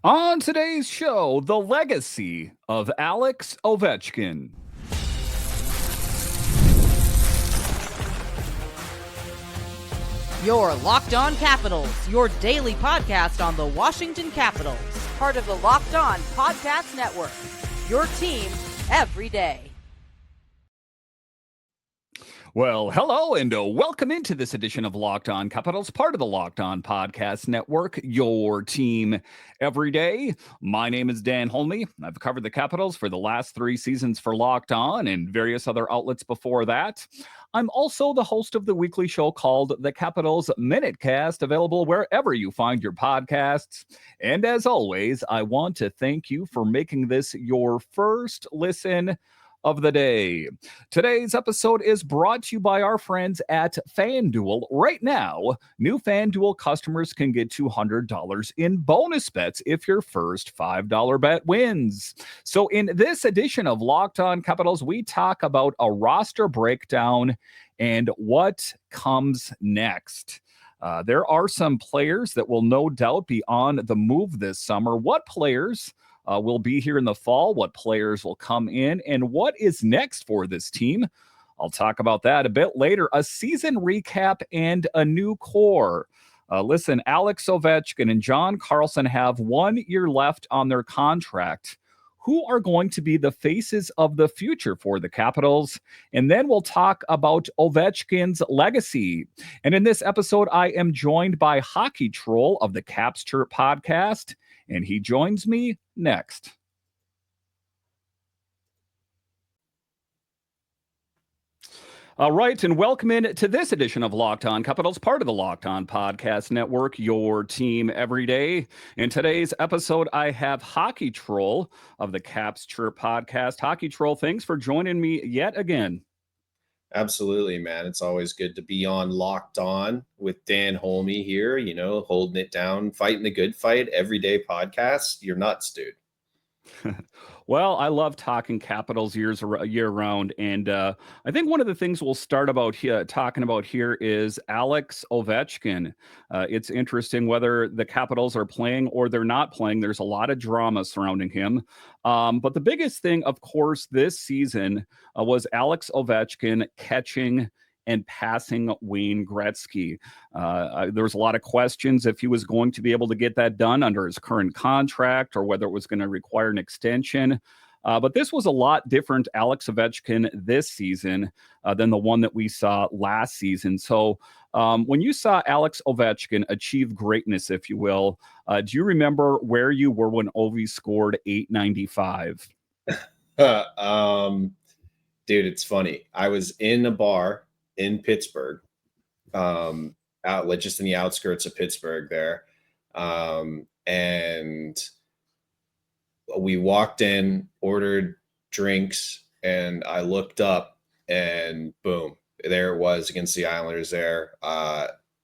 On today's show, the legacy of Alex Ovechkin. Your Locked On Capitals, your daily podcast on the Washington Capitals. Part of the Locked On Podcast Network. Your team every day. Well, hello and welcome into this edition of Locked On Capitals, part of the Locked On Podcast Network, your team every day. My name is Dan Holme. I've covered the Capitals for the last 3 seasons for Locked On and various other outlets before that. I'm also the host of the weekly show called The Capitals Minutecast, available wherever you find your podcasts. And as always, I want to thank you for making this your first listen of the day. Today's episode is brought to you by our friends at FanDuel. Right now, new FanDuel customers can get $200 in bonus bets if your first $5 bet wins. So in this edition of Locked On Capitals, we talk about a roster breakdown and what comes next. There are some players that will no doubt be on the move this summer. What players will be here in the fall, what players will come in, and what is next for this team. I'll talk about that a bit later. A season recap and a new core. Listen, Alex Ovechkin and John Carlson have 1 year left on their contract. Who are going to be the faces of the future for the Capitals? And then we'll talk about Ovechkin's legacy. And in this episode, I am joined by Hockey Troll of the Caps Chirp Podcast, and he joins me next. All right, and welcome in to this edition of Locked On Capitals, part of the Locked On Podcast Network, your team every day. In today's episode, I have Hockey Troll of the Caps Chirp Podcast. Hockey Troll, thanks for joining me yet again. Absolutely, man. It's always good to be on Locked On with Dan Holme here, holding it down, fighting the good fight, everyday podcast. You're nuts, dude. Well, I love talking Capitals year round, and I think one of the things we'll start talking about here is Alex Ovechkin. It's interesting whether the Capitals are playing or they're not playing. There's a lot of drama surrounding him, but the biggest thing, of course, this season was Alex Ovechkin catching and passing Wayne Gretzky. There was a lot of questions if he was going to be able to get that done under his current contract or whether it was going to require an extension. But this was a lot different Alex Ovechkin this season than the one that we saw last season. So when you saw Alex Ovechkin achieve greatness, if you will, do you remember where you were when Ovi scored .895? Dude, it's funny. I was in a bar in Pittsburgh, just in the outskirts of Pittsburgh there. And we walked in, ordered drinks, and I looked up and boom, there it was against the Islanders there.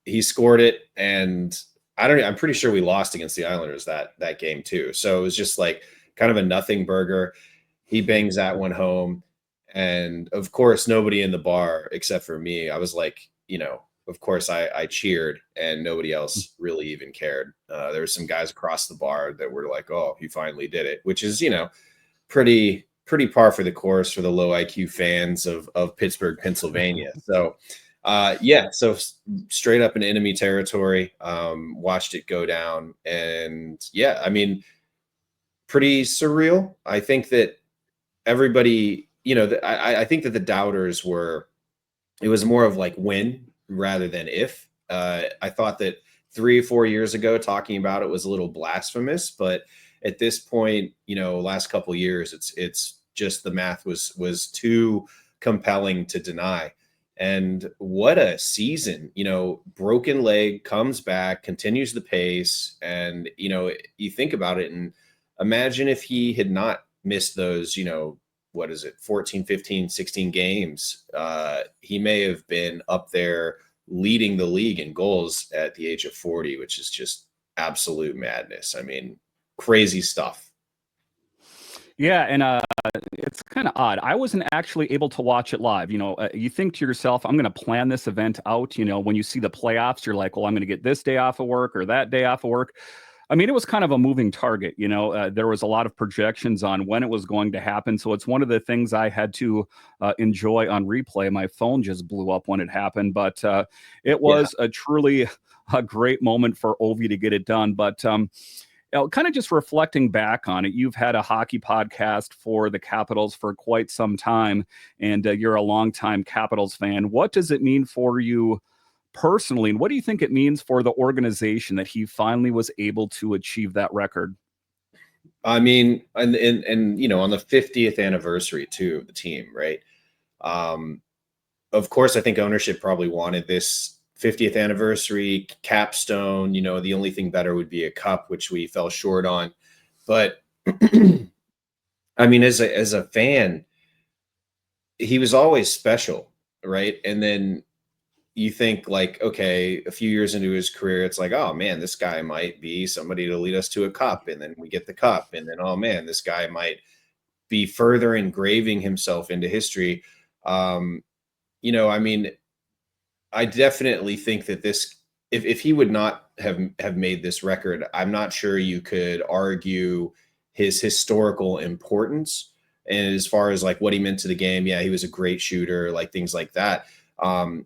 He scored it, and I'm pretty sure we lost against the Islanders that game too. So it was just like kind of a nothing burger. He bangs that one home. And of course, nobody in the bar except for me. I was like, of course I cheered and nobody else really even cared. There were some guys across the bar that were like, oh, he finally did it, which is, pretty par for the course for the low IQ fans of Pittsburgh, Pennsylvania. So, so straight up in enemy territory, watched it go down. And pretty surreal. I think that everybody, I think that the doubters it was more of like when rather than if. I thought that 3 or 4 years ago, talking about it was a little blasphemous, but at this point, last couple of years, it's just the math was too compelling to deny. And what a season, broken leg, comes back, continues the pace. And, you think about it and imagine if he had not missed those, 14, 15, 16 games, he may have been up there leading the league in goals at the age of 40, which is just absolute madness. I mean, crazy stuff. Yeah, and it's kind of odd. I wasn't actually able to watch it live. You think to yourself, I'm going to plan this event out. When you see the playoffs, you're like, well, I'm going to get this day off of work or that day off of work. I mean, it was kind of a moving target. There was a lot of projections on when it was going to happen. So it's one of the things I had to enjoy on replay. My phone just blew up when it happened, but it was a truly a great moment for Ovi to get it done. But kind of just reflecting back on it, you've had a hockey podcast for the Capitals for quite some time, and you're a longtime Capitals fan. What does it mean for you personally, and what do you think it means for the organization that he finally was able to achieve that record? I mean, and on the 50th anniversary too of the team, right? Of course, I think ownership probably wanted this 50th anniversary capstone. The only thing better would be a cup, which we fell short on. But I mean, as a fan, he was always special, right? And then you think like, okay, a few years into his career, it's like, oh man, this guy might be somebody to lead us to a cup. And then we get the cup. And then, oh man, this guy might be further engraving himself into history. I mean, I definitely think that this, if he would not have made this record, I'm not sure you could argue his historical importance. And as far as like what he meant to the game, yeah, he was a great shooter, like things like that. And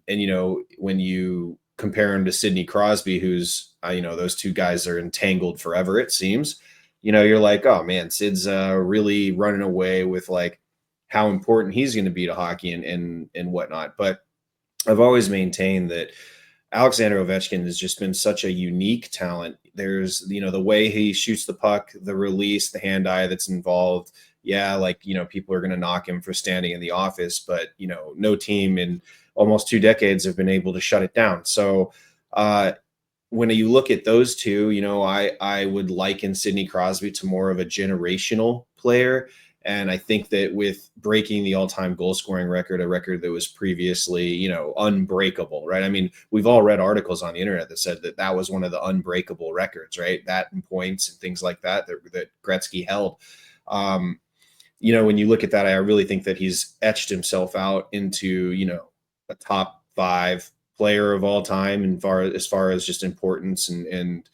when you compare him to Sidney Crosby, who's those two guys are entangled forever, it seems. You're like, oh man, Sid's really running away with like how important he's going to be to hockey and whatnot. But I've always maintained that Alexander Ovechkin has just been such a unique talent. There's the way he shoots the puck, the release, the hand-eye that's involved. Yeah, like people are going to knock him for standing in the office, but no team in almost 2 decades have been able to shut it down. So when you look at those two, I would liken Sidney Crosby to more of a generational player. And I think that with breaking the all-time goal scoring record, a record that was previously, unbreakable, right? I mean, we've all read articles on the internet that said that was one of the unbreakable records, right? That and points and things like that Gretzky held. When you look at that, I really think that he's etched himself out into, a top 5 player of all time, and as far as just importance and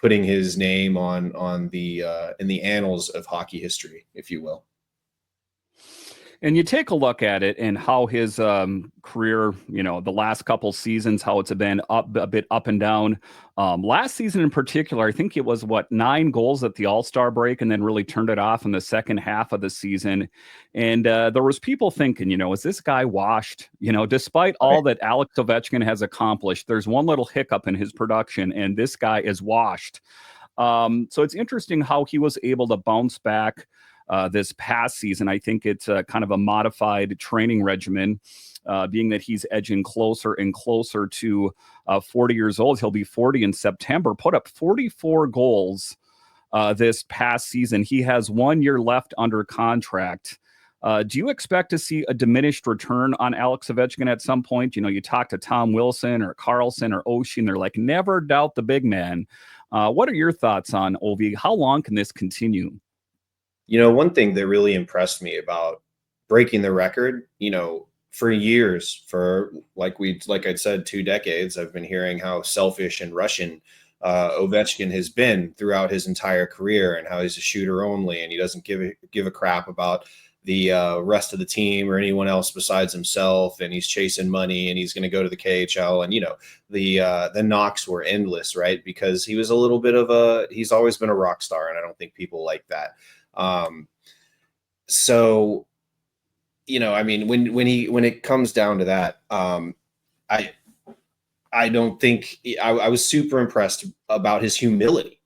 putting his name on the in the annals of hockey history, if you will. And you take a look at it and how his career, the last couple seasons, how it's been a bit up and down. Last season in particular, I think it was 9 goals at the All-Star break, and then really turned it off in the second half of the season. And there was people thinking, is this guy washed? Despite all that Alex Ovechkin has accomplished, there's one little hiccup in his production, and this guy is washed. So it's interesting how he was able to bounce back this past season. I think it's kind of a modified training regimen, being that he's edging closer and closer to 40 years old. He'll be 40 in September, put up 44 goals this past season. He has 1 year left under contract. Do you expect to see a diminished return on Alex Ovechkin at some point? You talk to Tom Wilson or Carlson or Oshie, and they're like, never doubt the big man. What are your thoughts on Ovi? How long can this continue? One thing that really impressed me about breaking the record, for years, for like I'd said, 2 decades, I've been hearing how selfish and Russian Ovechkin has been throughout his entire career, and how he's a shooter only, and he doesn't give a crap about the rest of the team or anyone else besides himself, and he's chasing money, and he's going to go to the KHL, and the knocks were endless, right? Because he was a little bit he's always been a rock star, and I don't think people like that. So, I mean, when it comes down to that, I don't think I was super impressed about his humility,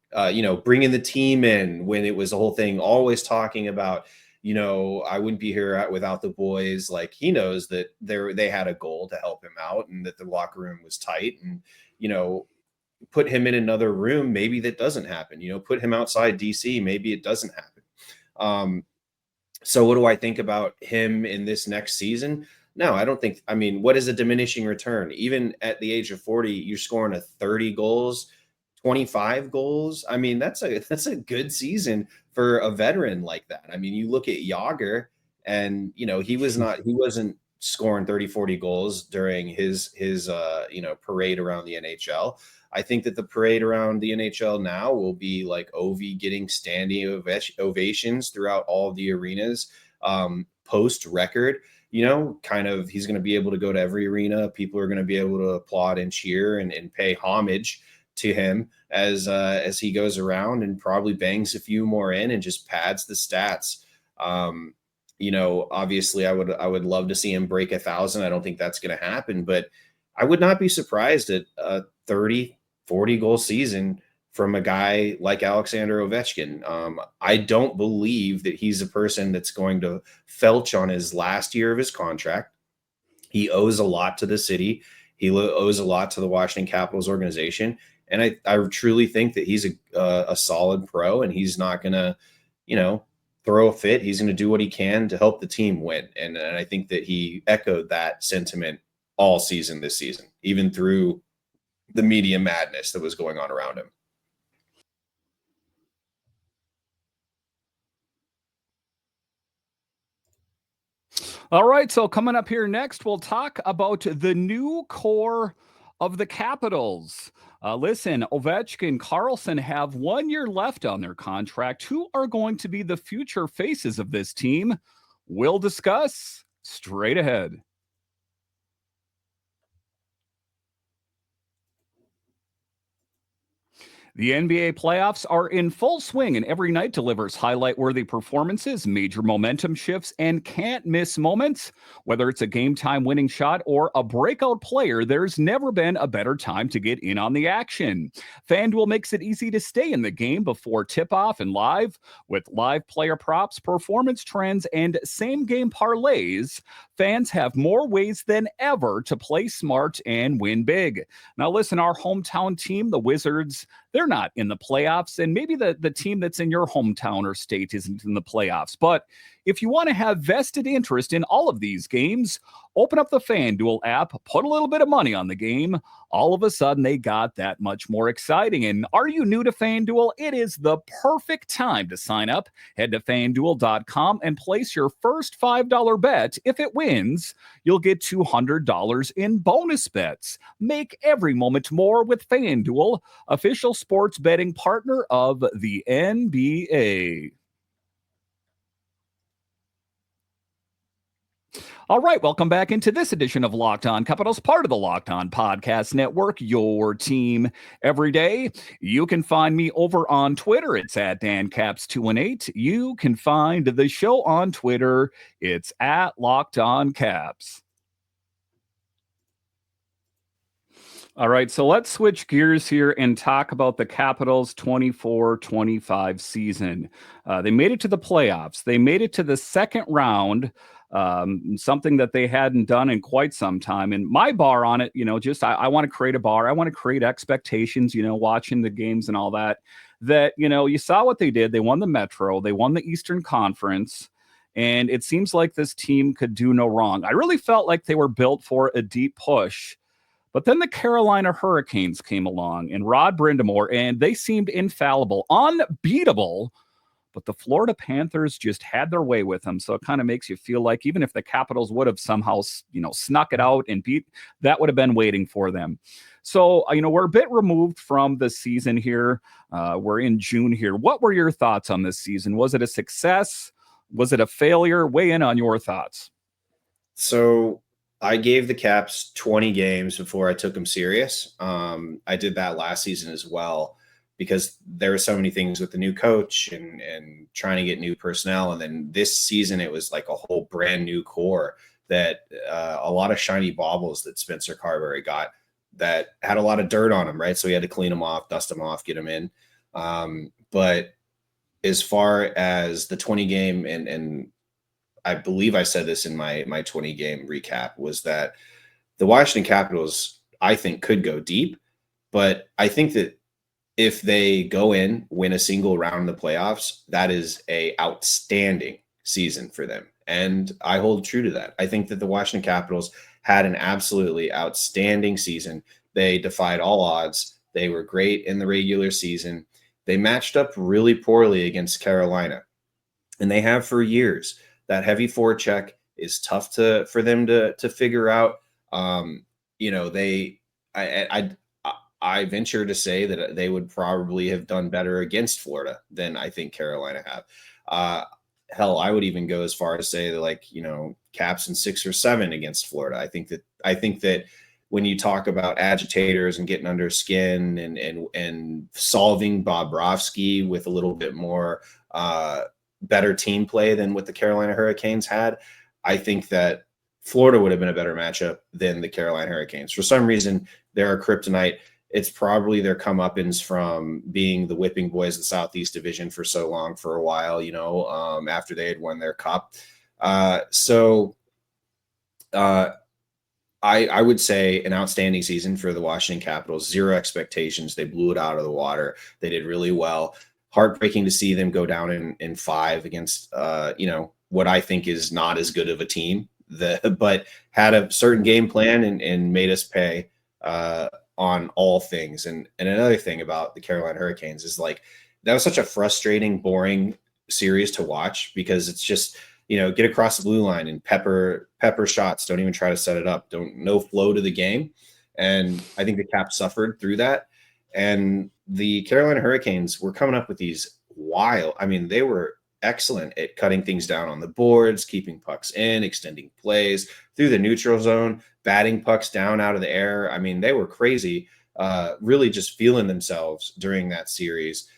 bringing the team in when it was the whole thing, always talking about, I wouldn't be here without the boys. Like, he knows that they had a goal to help him out, and that the locker room was tight, and, put him in another room, maybe that doesn't happen, put him outside DC, maybe it doesn't happen. So what do I think about him in this next season? No, I don't think, what is a diminishing return? Even at the age of 40, you're scoring 30 goals, 25 goals. That's a good season for a veteran like that. You look at Yager, and, he wasn't scoring 30, 40 goals during his parade around the NHL. I think that the parade around the NHL now will be like Ovi getting standing ovations throughout all of the arenas post record. Kind of he's going to be able to go to every arena. People are going to be able to applaud and cheer and pay homage to him as he goes around and probably bangs a few more in and just pads the stats. Obviously I would love to see him break 1,000. I don't think that's going to happen, but I would not be surprised at a 30, 40 goal season from a guy like Alexander Ovechkin. I don't believe that he's a person that's going to felch on his last year of his contract. He owes a lot to the city. He owes a lot to the Washington Capitals organization. And I truly think that he's a solid pro, and he's not going to, throw a fit. He's going to do what he can to help the team win. And I think that he echoed that sentiment all season this season, even through the media madness that was going on around him. All right, so coming up here next, we'll talk about the new core of the Capitals. Listen, Ovechkin, Karlsson have 1 year left on their contract. Who are going to be the future faces of this team? We'll discuss straight ahead. The NBA playoffs are in full swing, and every night delivers highlight-worthy performances, major momentum shifts, and can't-miss moments. Whether it's a game-time winning shot or a breakout player, there's never been a better time to get in on the action. FanDuel makes it easy to stay in the game before tip-off and live. With live player props, performance trends, and same-game parlays, fans have more ways than ever to play smart and win big. Now listen, our hometown team, the Wizards, they're not in the playoffs, and maybe the team that's in your hometown or state isn't in the playoffs. But if you want to have vested interest in all of these games, open up the FanDuel app, put a little bit of money on the game. All of a sudden, they got that much more exciting. And are you new to FanDuel? It is the perfect time to sign up. Head to FanDuel.com and place your first $5 bet. If it wins, you'll get $200 in bonus bets. Make every moment more with FanDuel, official sports betting partner of the NBA. All right, welcome back into this edition of Locked On Capitals, part of the Locked On Podcast Network, your team every day. You can find me over on Twitter. It's at DanCaps218. You can find the show on Twitter. It's at Locked On Caps. All right, so let's switch gears here and talk about the Capitals 24-25 season. They made it to the playoffs. They made it to the second round, something that they hadn't done in quite some time. And my bar on it, I want to create a bar. I want to create expectations, watching the games and all that, you saw what they did. They won the Metro. They won the Eastern Conference. And it seems like this team could do no wrong. I really felt like they were built for a deep push. But then the Carolina Hurricanes came along and Rod Brind'Amour, and they seemed infallible, unbeatable. But the Florida Panthers just had their way with them. So it kind of makes you feel like even if the Capitals would have somehow, snuck it out and beat, that would have been waiting for them. So, we're a bit removed from the season here. We're in June here. What were your thoughts on this season? Was it a success? Was it a failure? Weigh in on your thoughts. So I gave the Caps 20 games before I took them serious. I did that last season as well, because there were so many things with the new coach and trying to get new personnel. And then this season, it was like a whole brand new core that a lot of shiny baubles that Spencer Carberry got that had a lot of dirt on them, right? So he had to clean them off, dust them off, get them in. But as far as the 20 game, and I believe I said this in my 20 game recap, was that the Washington Capitals, I think, could go deep, but I think that if they go in, win a single round in the playoffs, that is a outstanding season for them. And I hold true to that. I think that the Washington Capitals had an absolutely outstanding season. They defied all odds. They were great in the regular season. They matched up really poorly against Carolina, and they have for years. That heavy forecheck is tough for them to figure out. You know, I venture to say that they would probably have done better against Florida than I think Carolina have. Hell, I would even go as far as say that, like, you know, Caps in 6 or 7 against Florida. I think that when you talk about agitators and getting under skin and solving Bobrovsky with a little bit more better team play than what the Carolina Hurricanes had, I think that Florida would have been a better matchup than the Carolina Hurricanes. For some reason, they're a kryptonite. It's probably their comeuppance from being the whipping boys of the Southeast Division for so long, for a while, you know, after they had won their cup. I would say an outstanding season for the Washington Capitals. 0 expectations. They blew it out of the water. They did really well. Heartbreaking to see them go down in 5 against, you know, what I think is not as good of a team, but had a certain game plan and made us pay on all things. And another thing about the Carolina Hurricanes is, like, that was such a frustrating, boring series to watch, because it's just, you know, get across the blue line and pepper shots. Don't even try to set it up. No flow to the game. And I think the Caps suffered through that. And the Carolina Hurricanes were coming up with these they were excellent at cutting things down on the boards, keeping pucks in, extending plays through the neutral zone, batting pucks down out of the air. I mean, they were crazy, really just feeling themselves during that series,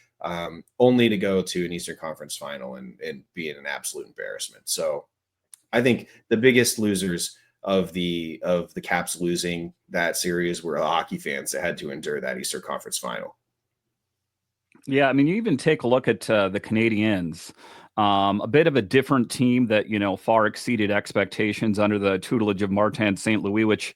only to go to an Eastern Conference final and be an absolute embarrassment. So I think the biggest losers of the Caps losing that series were the hockey fans that had to endure that Eastern Conference final. Yeah, I mean, you even take a look at the Canadiens, a bit of a different team that, you know, far exceeded expectations under the tutelage of Martin St. Louis, which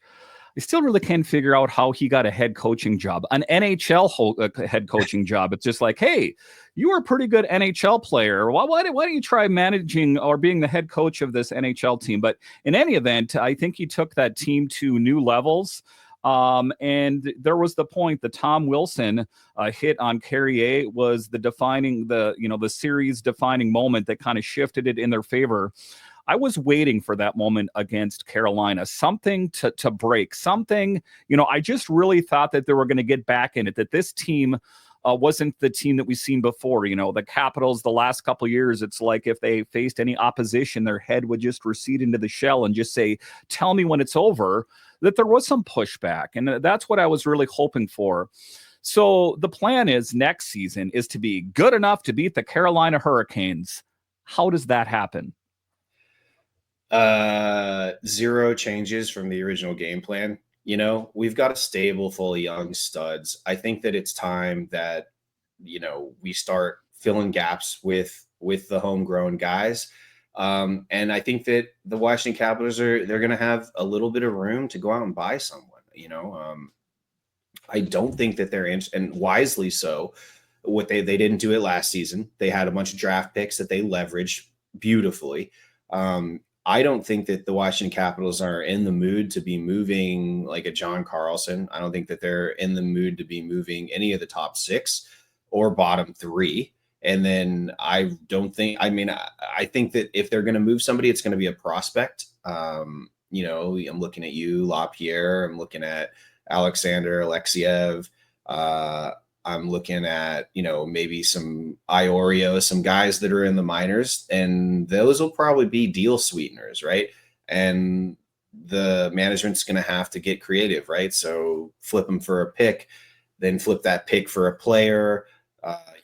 I still really can't figure out how he got a head coaching job, an NHL head coaching job. It's just like, hey, you were a pretty good NHL player. Why don't you try managing or being the head coach of this NHL team? But in any event, I think he took that team to new levels. And there was the point that Tom Wilson hit on Carrier was the series defining moment that kind of shifted it in their favor. I was waiting for that moment against Carolina, something to break, something, you know, I just really thought that they were going to get back in it, that this team wasn't the team that we've seen before. You know, the Capitals, the last couple of years, it's like if they faced any opposition, their head would just recede into the shell and just say, tell me when it's over, that there was some pushback. And that's what I was really hoping for. So the plan is next season is to be good enough to beat the Carolina Hurricanes. How does that happen? 0 changes from the original game plan. You know, we've got a stable full of young studs. I think that it's time that, you know, we start filling gaps with the homegrown guys. And I think that the Washington Capitals they're going to have a little bit of room to go out and buy someone, you know. I don't think that they're and wisely so. What they didn't do it last season. They had a bunch of draft picks that they leveraged beautifully. I don't think that the Washington Capitals are in the mood to be moving like a John Carlson. I don't think that they're in the mood to be moving any of the top 6 or bottom 3. And then I think that if they're going to move somebody, it's going to be a prospect. You know, I'm looking at you, LaPierre. I'm looking at Alexander Alexiev. I'm looking at, you know, maybe some Iorio, some guys that are in the minors, and those will probably be deal sweeteners, right? And the management's going to have to get creative, right? So flip them for a pick, then flip that pick for a player,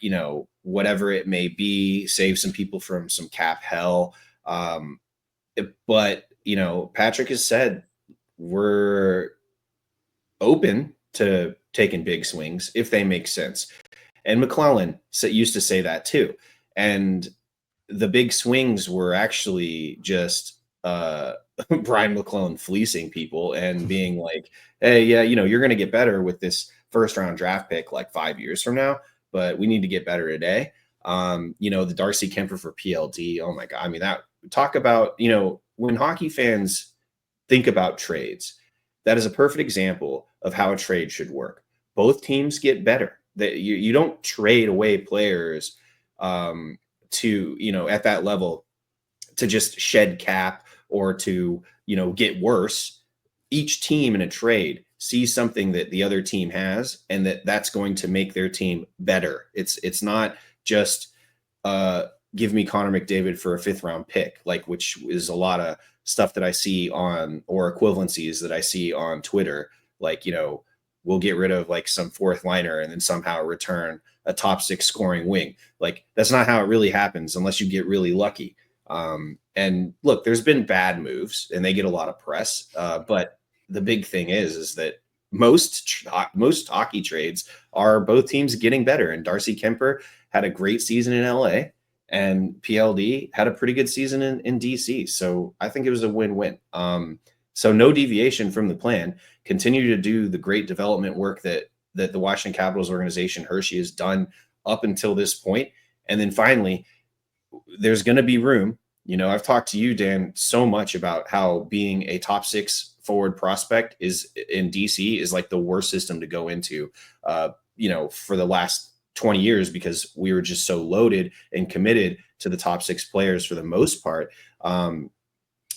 you know, whatever it may be, save some people from some cap hell. But, you know, Patrick has said we're open to taking big swings if they make sense. And McClellan used to say that too. And the big swings were actually just Brian McClellan fleecing people and being like, hey, yeah, you know, you're going to get better with this first round draft pick like 5 years from now, but we need to get better today. You know, the Darcy Kemper for PLD. Oh my God. I mean, talk about, you know, when hockey fans think about trades, that is a perfect example of how a trade should work. Both teams get better. That you don't trade away players to, you know, at that level to just shed cap or to, get worse. Each team in a trade sees something that the other team has, and that's going to make their team better. It's not just give me Connor McDavid for a 5th round pick, which is a lot of stuff that I see on, or equivalencies that I see on Twitter. We'll get rid of some 4th liner and then somehow return a top 6 scoring wing. That's not how it really happens unless you get really lucky. And look, there's been bad moves and they get a lot of press. But the big thing is that most hockey trades are both teams getting better. And Darcy Kemper had a great season in LA, and PLD had a pretty good season in DC. So I think it was a win-win. So no deviation from the plan. Continue to do the great development work that the Washington Capitals organization, Hershey, has done up until this point. And then finally, there's going to be room. I've talked to you, Dan, so much about how being a top 6 forward prospect is in DC is the worst system to go into, for the last 20 years, because we were just so loaded and committed to the top 6 players for the most part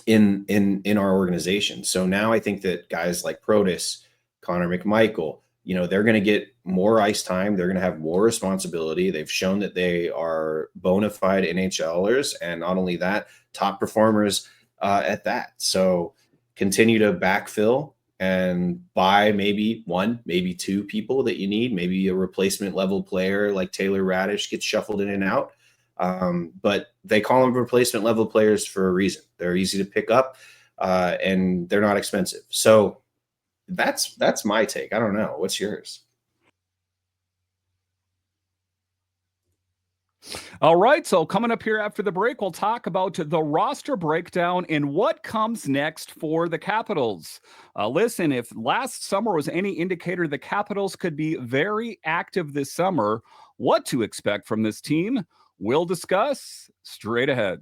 in our organization. So now I think that guys like Protas, Connor McMichael, they're going to get more ice time. They're going to have more responsibility. They've shown that they are bona fide NHLers, and not only that, top performers at that. So continue to backfill and buy maybe 1, maybe 2 people that you need. Maybe a replacement level player like Taylor Radish gets shuffled in and out. But they call them replacement level players for a reason. They're easy to pick up and they're not expensive. So that's my take. I don't know. What's yours? All right. So coming up here after the break, we'll talk about the roster breakdown and what comes next for the Capitals. Listen, if last summer was any indicator, the Capitals could be very active this summer. What to expect from this team, we'll discuss straight ahead.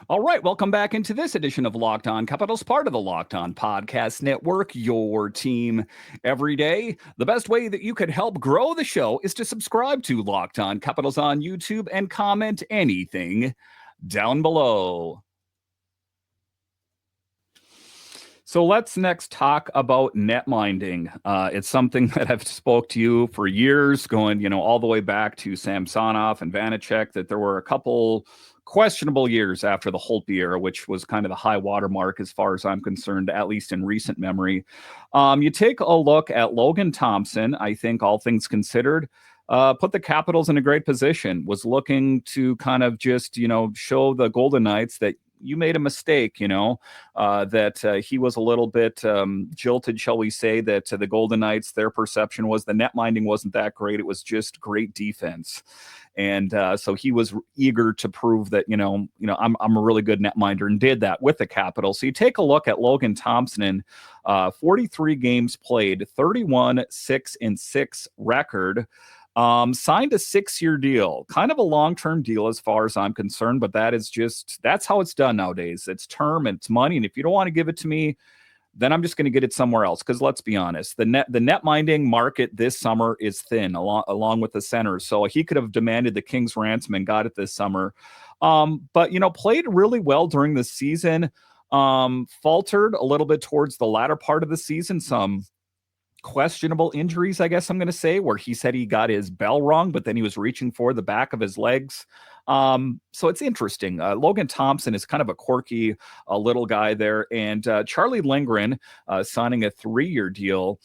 All right, welcome back into this edition of Locked On Capitals, part of the Locked On Podcast Network, your team every day. The best way that you could help grow the show is to subscribe to Locked On Capitals on YouTube and comment anything down below. So let's next talk about net minding. It's something that I've spoke to you for years, going, all the way back to Samsonov and Vanacek, that there were a couple questionable years after the Holtby era, which was kind of the high watermark as far as I'm concerned, at least in recent memory. You take a look at Logan Thompson, I think all things considered, put the Capitals in a great position, was looking to kind of just, show the Golden Knights that you made a mistake, that he was a little bit jilted, shall we say, that the Golden Knights, their perception was the net minding wasn't that great. It was just great defense. And so he was eager to prove that, I'm a really good netminder, and did that with the Capitals. So you take a look at Logan Thompson, 43 games played, 31-6-6 record. Signed a 6-year deal, kind of a long-term deal as far as I'm concerned, but that's how it's done nowadays. It's term and it's money. And if you don't want to give it to me, then I'm just going to get it somewhere else. Because let's be honest, the net minding market this summer is thin, along with the centers. So he could have demanded the King's ransom and got it this summer. But played really well during the season. Faltered a little bit towards the latter part of the season. Some questionable injuries, I guess I'm going to say, where he said he got his bell wrong, but then he was reaching for the back of his legs. So it's interesting. Logan Thompson is kind of a quirky little guy there. And Charlie Lindgren signing a 3-year deal.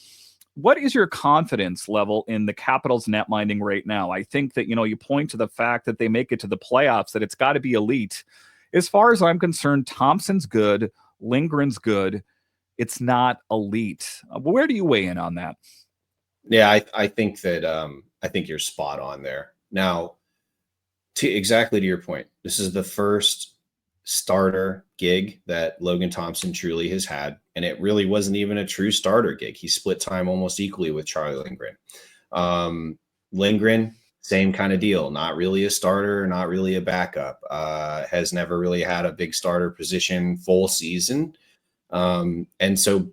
What is your confidence level in the Capitals net minding right now? I think that, you point to the fact that they make it to the playoffs, that it's got to be elite. As far as I'm concerned, Thompson's good. Lindgren's good. It's not elite. Where do you weigh in on that? Yeah, I think that I think you're spot on there. Now, exactly to your point, this is the first starter gig that Logan Thompson truly has had, and it really wasn't even a true starter gig. He split time almost equally with Charlie Lindgren. Lindgren, same kind of deal. Not really a starter, not really a backup. Has never really had a big starter position full season. And so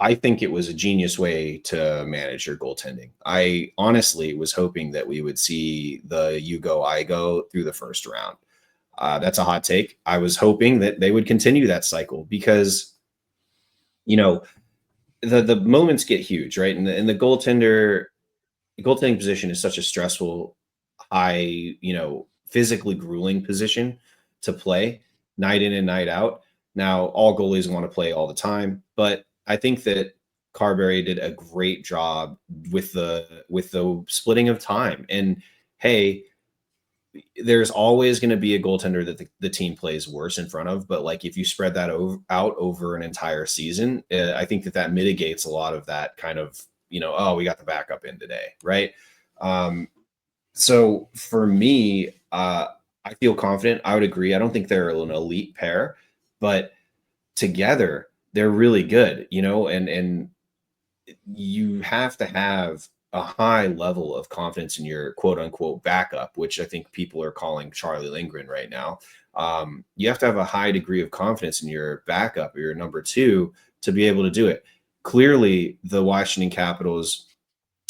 I think it was a genius way to manage your goaltending. I honestly was hoping that we would see the you go, I go through the first round. That's a hot take. I was hoping that they would continue that cycle because, you know, the moments get huge, right? And the goaltending position is such a stressful, high, physically grueling position to play night in and night out. Now, all goalies want to play all the time, but I think that Carberry did a great job with the splitting of time. And hey, there's always going to be a goaltender that the team plays worse in front of, but like if you spread that out over an entire season, I think that mitigates a lot of that kind of, oh, we got the backup in today, right? So for me, I feel confident. I would agree. I don't think they're an elite pair, but together they're really good, and you have to have a high level of confidence in your quote unquote backup, which I think people are calling Charlie Lindgren right now. You have to have a high degree of confidence in your backup or your number two to be able to do it. Clearly, the Washington Capitals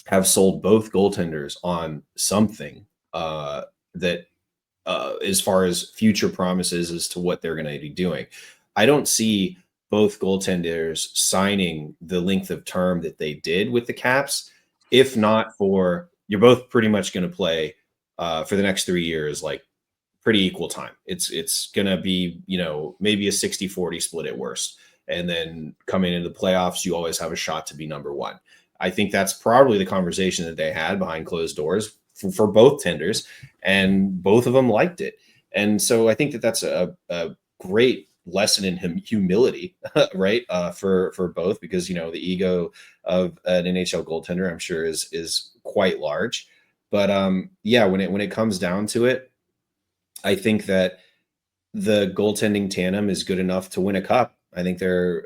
have sold both goaltenders on something that as far as future promises as to what they're going to be doing. I don't see both goaltenders signing the length of term that they did with the Caps, if not for you're both pretty much going to play for the next 3 years, like pretty equal time. It's going to be, maybe a 60-40 split at worst. And then coming into the playoffs, you always have a shot to be number one. I think that's probably the conversation that they had behind closed doors for both tenders, and both of them liked it. And so I think that that's a great lesson in humility, right? For both, because, the ego of an NHL goaltender, I'm sure is quite large. But when it comes down to it, I think that the goaltending tandem is good enough to win a cup. I think they're,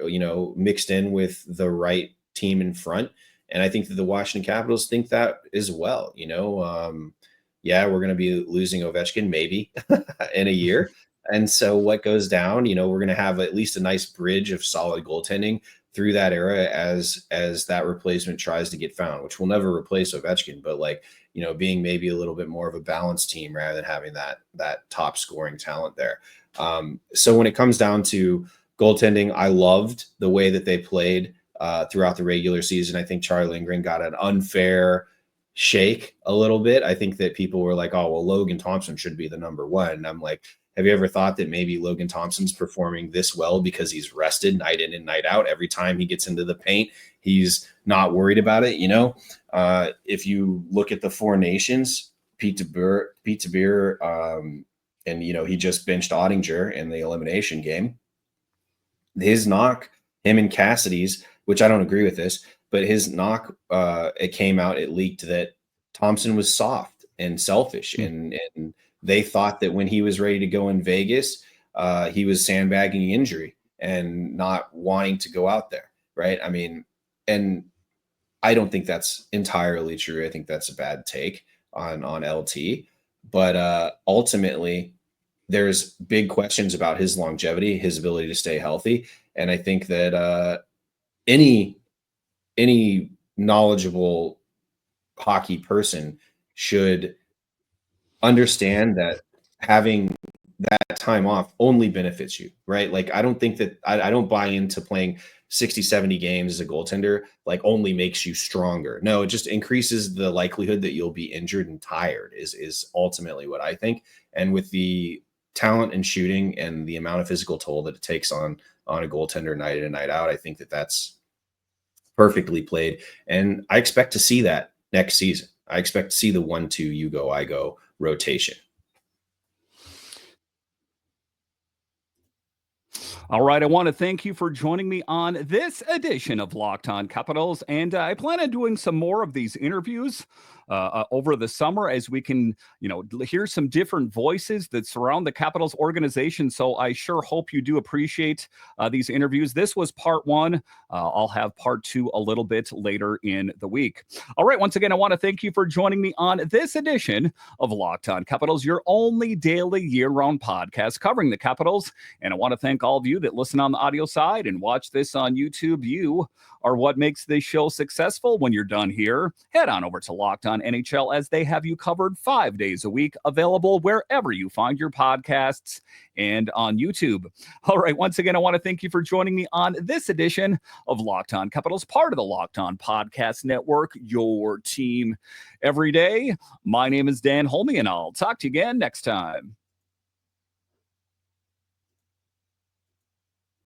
mixed in with the right team in front. And I think that the Washington Capitals think that as well. We're going to be losing Ovechkin maybe in a year. And so what goes down, we're going to have at least a nice bridge of solid goaltending through that era as that replacement tries to get found, which will never replace Ovechkin, but being maybe a little bit more of a balanced team rather than having that top scoring talent there. So when it comes down to goaltending, I loved the way that they played throughout the regular season. I think Charlie Lindgren got an unfair shake a little bit. I think that people were like, oh, well, Logan Thompson should be the number one. And I'm like, have you ever thought that maybe Logan Thompson's performing this well because he's rested night in and night out? Every time he gets into the paint, he's not worried about it. If you look at the Four Nations, Pete DeBeer, and he just benched Ottinger in the elimination game. His knock, him and Cassidy's, which I don't agree with this, but his knock, it came out, it leaked that Thompson was soft and selfish, and they thought that when he was ready to go in Vegas, he was sandbagging injury and not wanting to go out there, right? I mean, and I don't think that's entirely true. I think that's a bad take on LT, but ultimately there's big questions about his longevity, his ability to stay healthy. And I think that any knowledgeable hockey person should understand that having that time off only benefits you, right? Like, I don't think that I don't buy into playing 60, 70 games as a goaltender, like only makes you stronger. No, it just increases the likelihood that you'll be injured and tired is ultimately what I think. And with the talent and shooting and the amount of physical toll that it takes on a goaltender night in and night out, I think that that's perfectly played. And I expect to see that next season. I expect to see the 1-2 you go, I go rotation. All right, I want to thank you for joining me on this edition of Locked On Capitals, and I plan on doing some more of these interviews over the summer as we can, hear some different voices that surround the Capitals organization. So I sure hope you do appreciate these interviews. This was part one. I'll have part two a little bit later in the week. All right, once again, I want to thank you for joining me on this edition of Locked On Capitals, your only daily year-round podcast covering the Capitals. And I want to thank all of you you that listen on the audio side and watch this on YouTube, you are what makes this show successful. When you're done here, head on over to Locked On NHL, as they have you covered 5 days a week, available wherever you find your podcasts and on YouTube. All right, once again, I want to thank you for joining me on this edition of Locked On Capitals, part of the Locked On Podcast Network, your team every day. My name is Dan Holme, and I'll talk to you again next time.